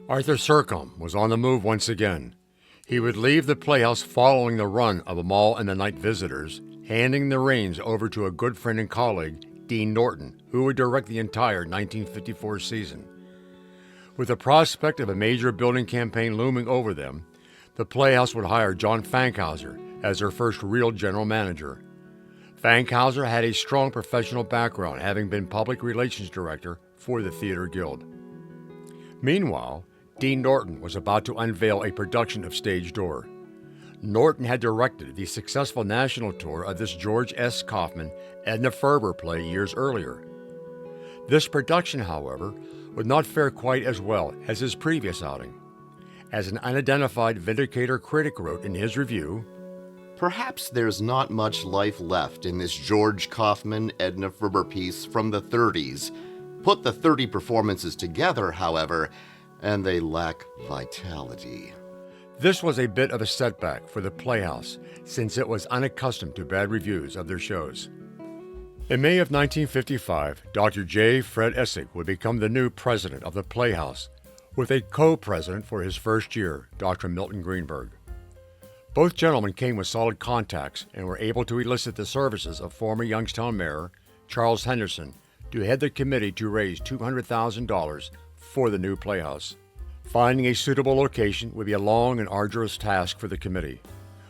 Arthur Sercombe was on the move once again. He would leave the Playhouse following the run of them all and the night visitors, handing the reins over to a good friend and colleague, Dean Norton, who would direct the entire 1954 season. With the prospect of a major building campaign looming over them, the Playhouse would hire John Fankhauser as their first real general manager. Fankhauser had a strong professional background, having been public relations director for the Theater Guild. Meanwhile, Dean Norton was about to unveil a production of Stage Door. Norton had directed the successful national tour of this George S. Kaufman, Edna Ferber play years earlier. This production, however, would not fare quite as well as his previous outing. As an unidentified Vindicator critic wrote in his review, "Perhaps there's not much life left in this George Kaufman, Edna Ferber piece from the 30s. Put the 30 performances together, however, and they lack vitality." This was a bit of a setback for the Playhouse, since it was unaccustomed to bad reviews of their shows. In May of 1955, Dr. J. Fred Essig would become the new president of the Playhouse, with a co-president for his first year, Dr. Milton Greenberg. Both gentlemen came with solid contacts and were able to elicit the services of former Youngstown Mayor Charles Henderson to head the committee to raise $200,000 for the new Playhouse. Finding a suitable location would be a long and arduous task for the committee.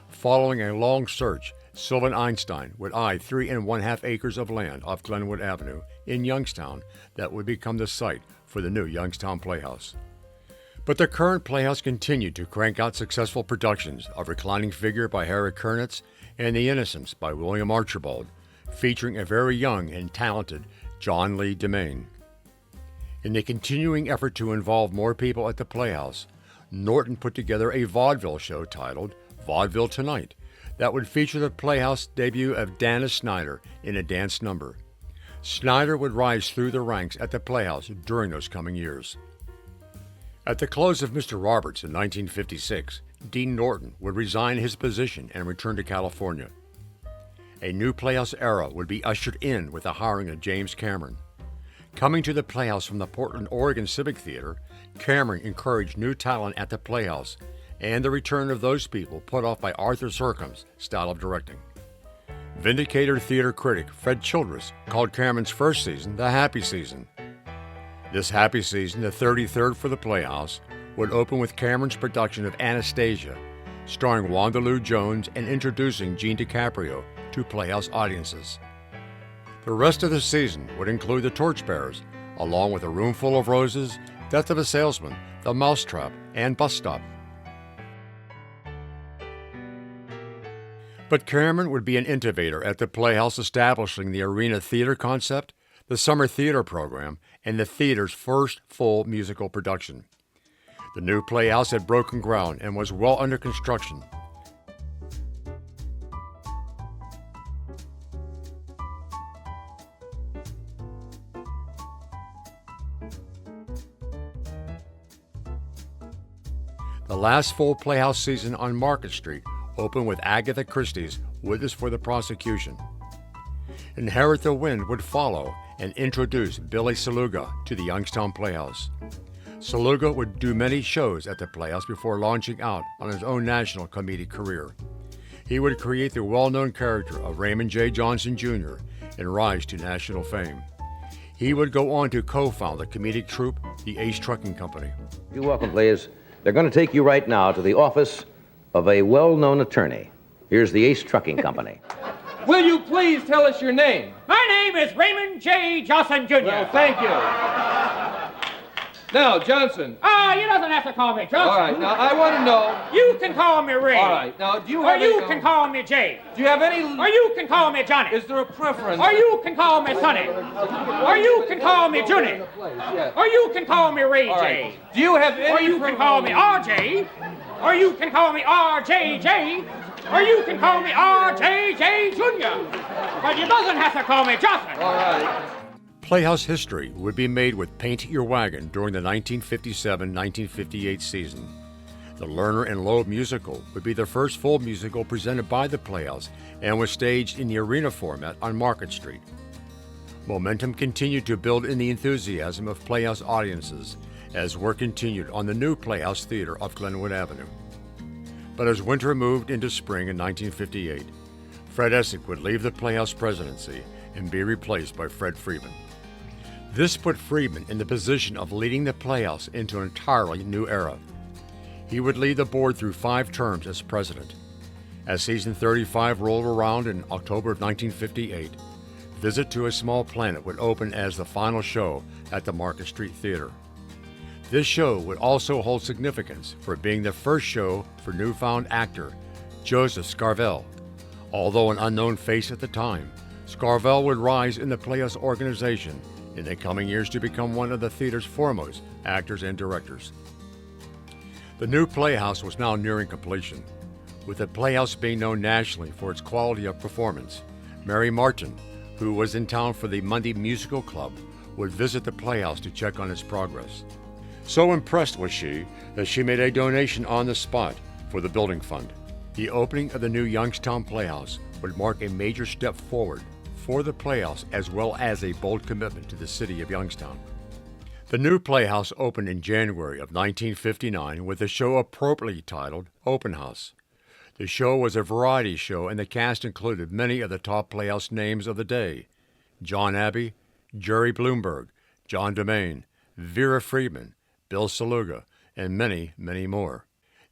Following a long search, Sylvan Einstein would eye 3½ acres of land off Glenwood Avenue in Youngstown that would become the site for the new Youngstown Playhouse. But the current Playhouse continued to crank out successful productions of Reclining Figure by Harry Kernitz and The Innocents by William Archibald, featuring a very young and talented John Lee Demain. In the continuing effort to involve more people at the Playhouse, Norton put together a vaudeville show titled Vaudeville Tonight that would feature the Playhouse debut of Dana Snyder in a dance number. Snyder would rise through the ranks at the Playhouse during those coming years. At the close of Mr. Roberts in 1956, Dean Norton would resign his position and return to California. A new Playhouse era would be ushered in with the hiring of James Cameron. Coming to the Playhouse from the Portland, Oregon Civic Theater, Cameron encouraged new talent at the Playhouse and the return of those people put off by Arthur Sercombe's style of directing. Vindicator theater critic Fred Childress called Cameron's first season the happy season. This happy season, the 33rd for the Playhouse, would open with Cameron's production of Anastasia, starring Wanda Lou Jones and introducing Gene DiCaprio to Playhouse audiences. The rest of the season would include The Torchbearers, along with A Room Full of Roses, Death of a Salesman, The Mousetrap, and Bus Stop. But Cameron would be an innovator at the Playhouse, establishing the arena theater concept, the summer theater program, and the theater's first full musical production. The new Playhouse had broken ground and was well under construction. The last full Playhouse season on Market Street opened with Agatha Christie's Witness for the Prosecution. Inherit the Wind would follow and introduce Billy Saluga to the Youngstown Playhouse. Saluga would do many shows at the Playhouse before launching out on his own national comedic career. He would create the well-known character of Raymond J. Johnson Jr. and rise to national fame. He would go on to co-found the comedic troupe, the Ace Trucking Company. You're welcome, please. They're going to take you right now to the office of a well-known attorney. Here's the Ace Trucking Company. Will you please tell us your name? My name is Raymond J. Johnson Jr. Well, thank you. Now, Johnson. You doesn't have to call me Johnson. All right, now I want to know. You can call me Ray. All right, now do you Or have you any, can call me Jay. Do you have any? Or you can call me Johnny. Is there a preference? Or you can call me Sonny. Or you can call me Junie. Yes. Or you can call me Ray All J. right. Do you have any? Or you can call me RJ. Or you can call me RJJ. Or you can call me RJJ Jr. But you doesn't have to call me Johnson. All right. Playhouse history would be made with Paint Your Wagon during the 1957-1958 season. The Lerner and Loeb musical would be the first full musical presented by the Playhouse and was staged in the arena format on Market Street. Momentum continued to build in the enthusiasm of Playhouse audiences as work continued on the new Playhouse Theater off Glenwood Avenue. But as winter moved into spring in 1958, Fred Essig would leave the Playhouse presidency and be replaced by Fred Friedman. This put Friedman in the position of leading the Playhouse into an entirely new era. He would lead the board through 5 terms as president. As season 35 rolled around in October of 1958, Visit to a Small Planet would open as the final show at the Market Street Theater. This show would also hold significance for being the first show for newfound actor Joseph Scarvell. Although an unknown face at the time, Scarvell would rise in the Playhouse organization in the coming years to become one of the theater's foremost actors and directors. The new Playhouse was now nearing completion, with the Playhouse being known nationally for its quality of performance. Mary Martin, who was in town for the Monday Musical Club, would visit the Playhouse to check on its progress. So impressed was she that she made a donation on the spot for the building fund. The opening of the new Youngstown Playhouse would mark a major step forward for the Playhouse as well as a bold commitment to the city of Youngstown. The new Playhouse opened in January of 1959 with a show appropriately titled Open House. The show was a variety show and the cast included many of the top Playhouse names of the day: John Abbey, Jerry Bloomberg, John DeMaine, Vera Friedman, Bill Saluga, and many, many more.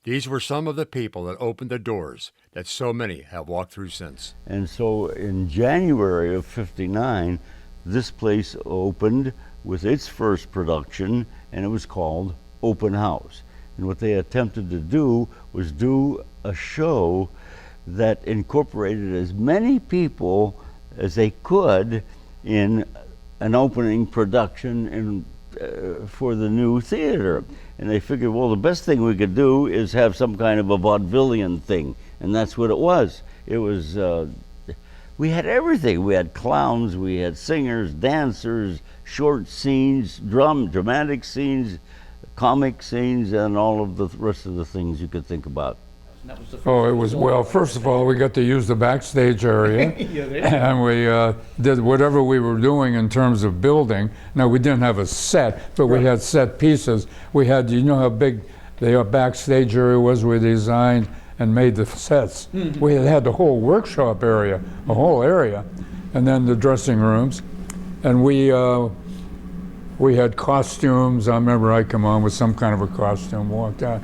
These were some of the people that opened the doors that so many have walked through since. And so in January of '59, this place opened with its first production, and it was called Open House. And what they attempted to do was do a show that incorporated as many people as they could in an opening production for the new theater. And they figured, well, the best thing we could do is have some kind of a vaudevillian thing. And that's what it was. It was, we had everything. We had clowns, we had singers, dancers, short scenes, dramatic scenes, comic scenes, and all of the rest of the things you could think about. Oh, it was, well, first of all, we got to use the backstage area, and we did whatever we were doing in terms of building. Now, we didn't have a set, but we had set pieces. We had, you know how big the backstage area was? We designed and made the sets. We had the whole workshop area, a whole area, and then the dressing rooms. And we had costumes. I remember I come on with some kind of a costume, walked out.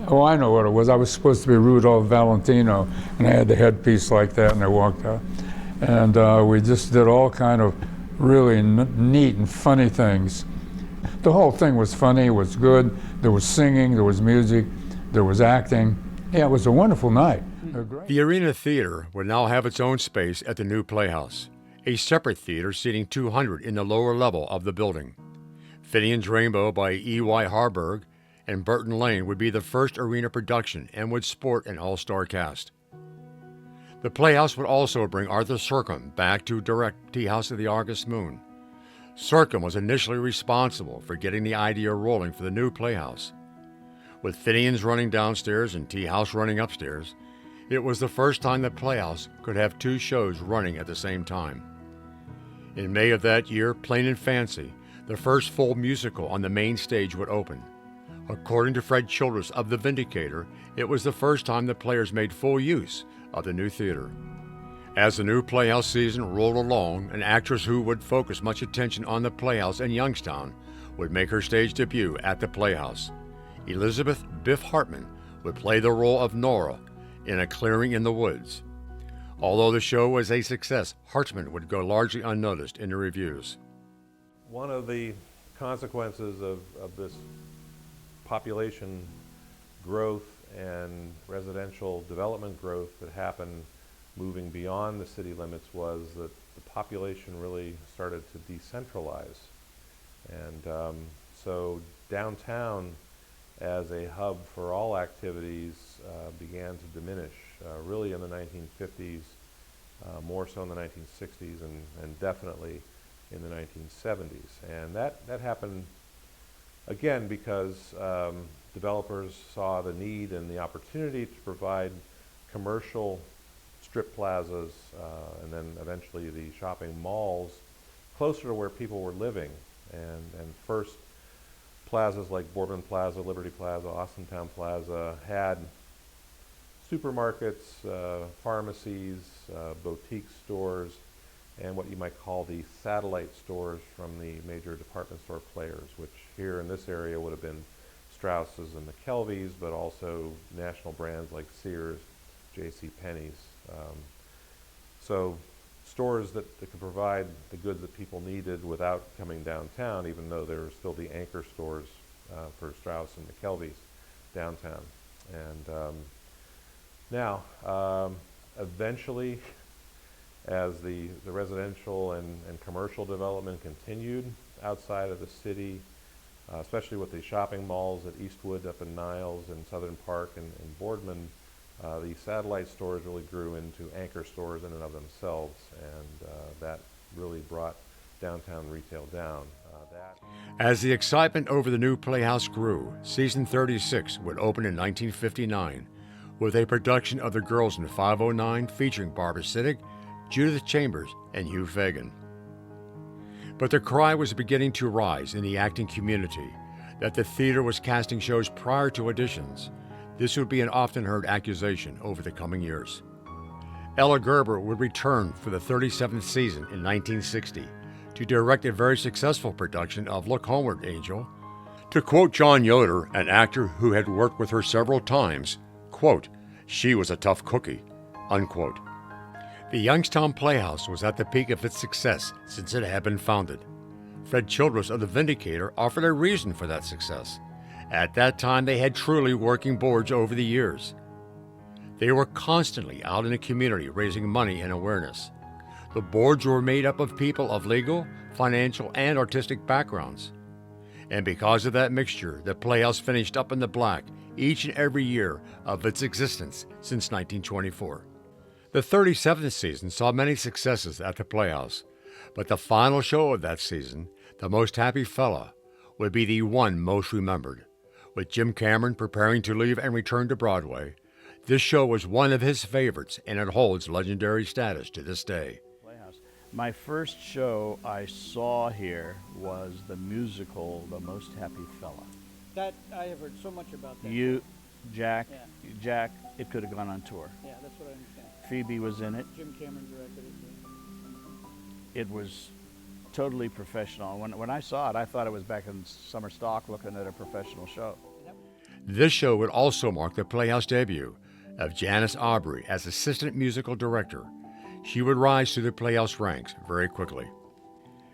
Oh, I know what it was. I was supposed to be Rudolph Valentino, and I had the headpiece like that, and I walked out. And we just did all kind of really neat and funny things. The whole thing was funny, it was good. There was singing, there was music, there was acting. Yeah, it was a wonderful night. The Arena Theater would now have its own space at the new Playhouse, a separate theater seating 200 in the lower level of the building. Finian's Rainbow by E.Y. Harburg and Burton Lane would be the first arena production and would sport an all-star cast. The Playhouse would also bring Arthur Sercombe back to direct Tea House of the August Moon. Sercombe was initially responsible for getting the idea rolling for the new Playhouse. With Finian's running downstairs and Tea House running upstairs, it was the first time the Playhouse could have 2 shows running at the same time. In May of that year, Plain and Fancy, the first full musical on the main stage, would open. According to Fred Childress of The Vindicator, it was the first time the players made full use of the new theater. As the new Playhouse season rolled along, an actress who would focus much attention on the Playhouse in Youngstown would make her stage debut at the Playhouse. Elizabeth Biff Hartman would play the role of Nora in A Clearing in the Woods. Although the show was a success, Hartman would go largely unnoticed in the reviews. One of the consequences of this population growth and residential development growth that happened moving beyond the city limits was that the population really started to decentralize. And so downtown as a hub for all activities began to diminish, really in the 1950s, more so in the 1960s, and definitely in the 1970s. And that happened again because developers saw the need and the opportunity to provide commercial strip plazas and then eventually the shopping malls closer to where people were living. And first plazas like Boardman Plaza, Liberty Plaza, Austintown Plaza had supermarkets, pharmacies, boutique stores, and what you might call the satellite stores from the major department store players, which here in this area would have been Strauss's and McKelvey's, but also national brands like Sears, J.C. Penney's. So stores that could provide the goods that people needed without coming downtown, even though there were still the anchor stores for Strauss and McKelvey's downtown. And now, eventually, as the residential and commercial development continued outside of the city, especially with the shopping malls at Eastwood up in Niles and Southern Park and Boardman, the satellite stores really grew into anchor stores in and of themselves, and that really brought downtown retail down. As the excitement over the new Playhouse grew, season 36 would open in 1959 with a production of The Girls in 509 featuring Barbara Siddick, Judith Chambers, and Hugh Fagan. But the cry was beginning to rise in the acting community that the theater was casting shows prior to auditions. This would be an often heard accusation over the coming years. Ella Gerber would return for the 37th season in 1960 to direct a very successful production of Look Homeward, Angel. To quote John Yoder, an actor who had worked with her several times, quote, "She was a tough cookie," unquote. The Youngstown Playhouse was at the peak of its success since it had been founded. Fred Childress of The Vindicator offered a reason for that success. At that time, they had truly working boards over the years. They were constantly out in the community raising money and awareness. The boards were made up of people of legal, financial, and artistic backgrounds. And because of that mixture, the Playhouse finished up in the black each and every year of its existence since 1924. The 37th season saw many successes at the Playhouse, but the final show of that season, The Most Happy Fella, would be the one most remembered. With Jim Cameron preparing to leave and return to Broadway, this show was one of his favorites, and it holds legendary status to this day. Playhouse. My first show I saw here was the musical The Most Happy Fella. That I have heard so much about that. Jack, Yeah. Jack, it could have gone on tour. Yeah, that's what I understand. Phoebe was in it. Jim Cameron directed it. It was totally professional. When I saw it, I thought it was back in summer stock looking at a professional show. This show would also mark the Playhouse debut of Janice Aubrey as assistant musical director. She would rise through the Playhouse ranks very quickly.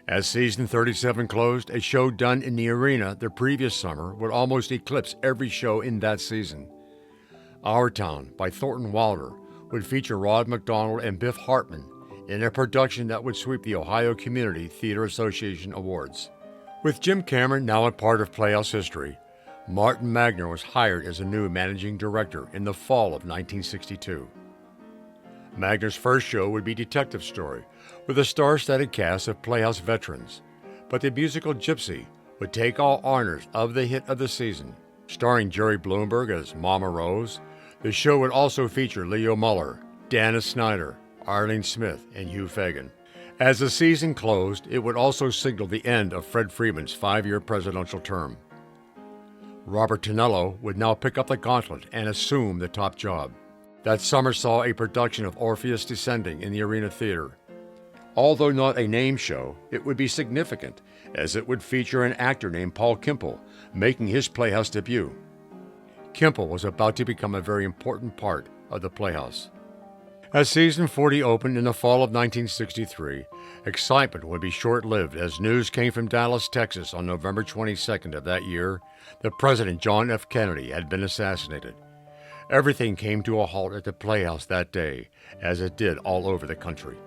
As season 37 closed, a show done in the arena the previous summer would almost eclipse every show in that season. Our Town by Thornton Wilder would feature Rod MacDonald and Biff Hartman in a production that would sweep the Ohio Community Theater Association Awards. With Jim Cameron now a part of Playhouse history, Martin Magner was hired as a new managing director in the fall of 1962. Magner's first show would be Detective Story, with a star-studded cast of Playhouse veterans, but the musical Gypsy would take all honors of the hit of the season. Starring Jerry Bloomberg as Mama Rose, the show would also feature Leo Muller, Dana Snyder, Arlene Smith, and Hugh Fagan. As the season closed, it would also signal the end of Fred Freeman's 5-year presidential term. Robert Tonello would now pick up the gauntlet and assume the top job. That summer saw a production of Orpheus Descending in the Arena Theater. Although not a name show, it would be significant, as it would feature an actor named Paul Kimple, making his Playhouse debut. Kimple was about to become a very important part of the Playhouse. As season 40 opened in the fall of 1963, excitement would be short-lived as news came from Dallas, Texas on November 22nd of that year that President John F. Kennedy had been assassinated. Everything came to a halt at the Playhouse that day, as it did all over the country.